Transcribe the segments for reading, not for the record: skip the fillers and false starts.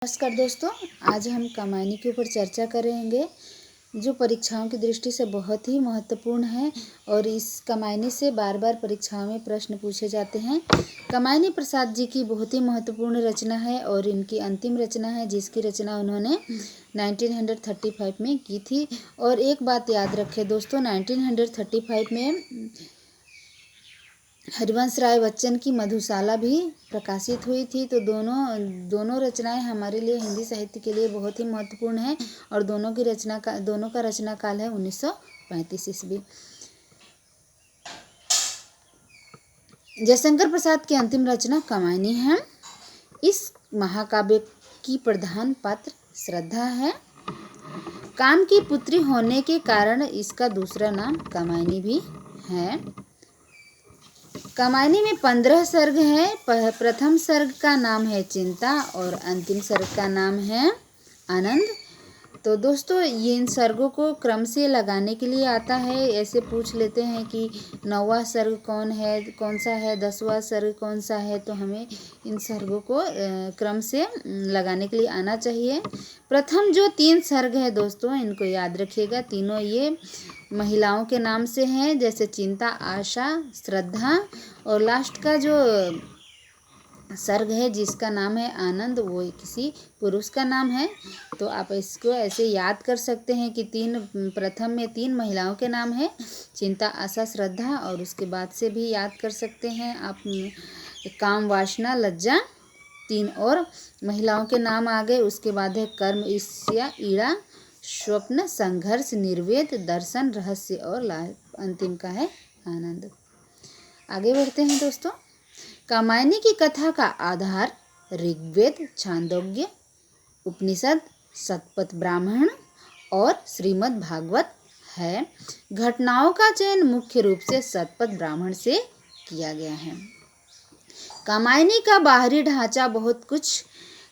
नमस्कार दोस्तों, आज हम कामायनी के ऊपर चर्चा करेंगे जो परीक्षाओं की दृष्टि से बहुत ही महत्वपूर्ण है और इस कामायनी से बार बार परीक्षाओं में प्रश्न पूछे जाते हैं। कामायनी प्रसाद जी की बहुत ही महत्वपूर्ण रचना है और इनकी अंतिम रचना है जिसकी रचना उन्होंने 1935 में की थी। और एक बात याद रखें दोस्तों, 1935 में हरिवंश राय बच्चन की मधुशाला भी प्रकाशित हुई थी। तो दोनों रचनाएं हमारे लिए हिंदी साहित्य के लिए बहुत ही महत्वपूर्ण है और दोनों का रचना काल है 1935 ईस्वी। जयशंकर प्रसाद की अंतिम रचना कामायनी है। इस महाकाव्य की प्रधान पात्र श्रद्धा है। काम की पुत्री होने के कारण इसका दूसरा नाम कामायनी भी है। कामायनी में 15 सर्ग है। प्रथम सर्ग का नाम है चिंता और अंतिम सर्ग का नाम है आनंद। तो दोस्तों, ये इन सर्गों को क्रम से लगाने के लिए आता है। ऐसे पूछ लेते हैं कि 9वां सर्ग कौन सा है, 10वां सर्ग कौन सा है, तो हमें इन सर्गों को क्रम से लगाने के लिए आना चाहिए। प्रथम जो 3 सर्ग है दोस्तों, इनको याद रखिएगा। तीनों ये महिलाओं के नाम से हैं, जैसे चिंता, आशा, श्रद्धा। और लास्ट का जो सर्ग है जिसका नाम है आनंद, वो किसी पुरुष का नाम है। तो आप इसको ऐसे याद कर सकते हैं कि प्रथम में 3 महिलाओं के नाम है, चिंता, आशा, श्रद्धा। और उसके बाद से भी याद कर सकते हैं आप काम, वासना, लज्जा, 3 और महिलाओं के नाम आ गए। उसके बाद है कर्म, ईर्ष्या, ईड़ा, स्वप्न, संघर्ष, निर्वेद, दर्शन, रहस्य और अंतिम का है आनंद। आगे बढ़ते हैं दोस्तों। कामायनी की कथा का आधार ऋग्वेद, छांदोग्य, उपनिषद, शतपथ ब्राह्मण और श्रीमद् भागवत है। घटनाओं का चयन मुख्य रूप से शतपथ ब्राह्मण से किया गया है। कामायनी का बाहरी ढांचा बहुत कुछ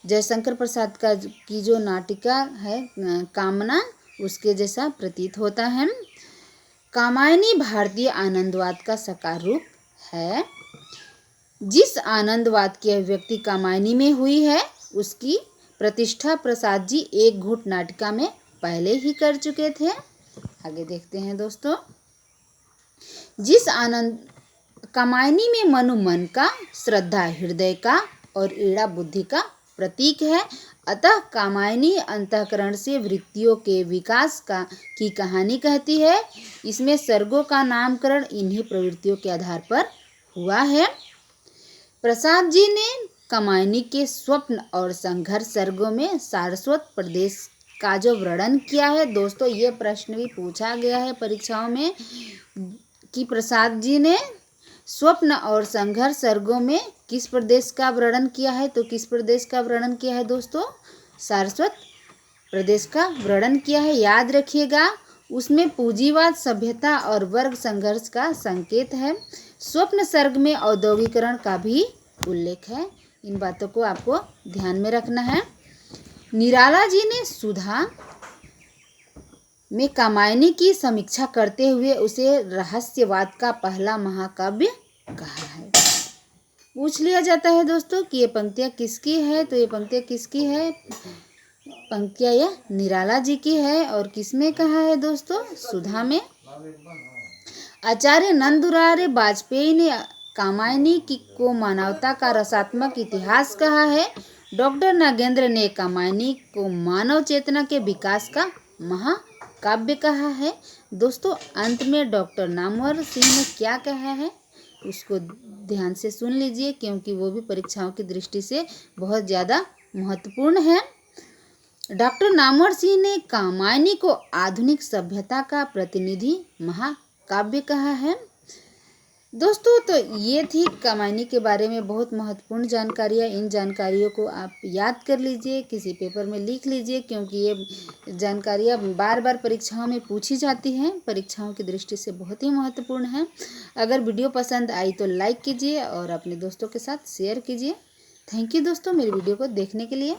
जयशंकर प्रसाद की जो नाटिका है कामना, उसके जैसा प्रतीत होता है। कामायनी भारतीय आनंदवाद का साकार रूप है। जिस आनंदवाद की अभिव्यक्ति कामायनी में हुई है उसकी प्रतिष्ठा प्रसाद जी एक घूट नाटिका में पहले ही कर चुके थे। आगे देखते हैं दोस्तों। कामायनी में मनु मन का, श्रद्धा हृदय का और ईड़ा बुद्धि का प्रतीक है। अतः कामायनी अंतःकरण से वृत्तियों के विकास की कहानी कहती है। इसमें सर्गों का नामकरण इन्हीं प्रवृत्तियों के आधार पर हुआ है। प्रसाद जी ने कामायनी के स्वप्न और संघर्ष सर्गों में सारस्वत प्रदेश का जो वर्णन किया है दोस्तों, ये प्रश्न भी पूछा गया है परीक्षाओं में कि प्रसाद जी ने स्वप्न और संघर्ष सर्गों में किस प्रदेश का वर्णन किया है। तो किस प्रदेश का वर्णन किया है दोस्तों? सारस्वत प्रदेश का वर्णन किया है। याद रखिएगा, उसमें पूंजीवाद, सभ्यता और वर्ग संघर्ष का संकेत है। स्वप्न सर्ग में औद्योगिकरण का भी उल्लेख है। इन बातों को आपको ध्यान में रखना है। निराला जी ने सुधा में कामायनी की समीक्षा करते हुए उसे रहस्यवाद का पहला महाकाव्य कहा है। पूछ लिया जाता है दोस्तों कि ये पंक्तियाँ किसकी है, तो ये पंक्तियाँ किसकी है? पंक्तियाँ यह निराला जी की है। और किसमें कहा है दोस्तों? सुधा में। आचार्य नंदुरारे वाजपेयी ने कामायनी को मानवता का रसात्मक इतिहास कहा है। डॉक्टर नागेंद्र ने कामायनी को मानव चेतना के विकास का महाकाव्य कहा है। दोस्तों, अंत में डॉक्टर नामवर सिंह ने क्या कहा है उसको ध्यान से सुन लीजिए, क्योंकि वो भी परीक्षाओं की दृष्टि से बहुत ज़्यादा महत्वपूर्ण है। डॉक्टर नामवर सिंह ने कामायनी को आधुनिक सभ्यता का प्रतिनिधि महाकाव्य कहा है। दोस्तों, तो ये थी कामायनी के बारे में बहुत महत्वपूर्ण जानकारियाँ। इन जानकारियों को आप याद कर लीजिए, किसी पेपर में लिख लीजिए, क्योंकि ये जानकारियाँ बार बार परीक्षाओं में पूछी जाती हैं। परीक्षाओं की दृष्टि से बहुत ही महत्वपूर्ण है। अगर वीडियो पसंद आई तो लाइक कीजिए और अपने दोस्तों के साथ शेयर कीजिए। थैंक यू दोस्तों मेरी वीडियो को देखने के लिए।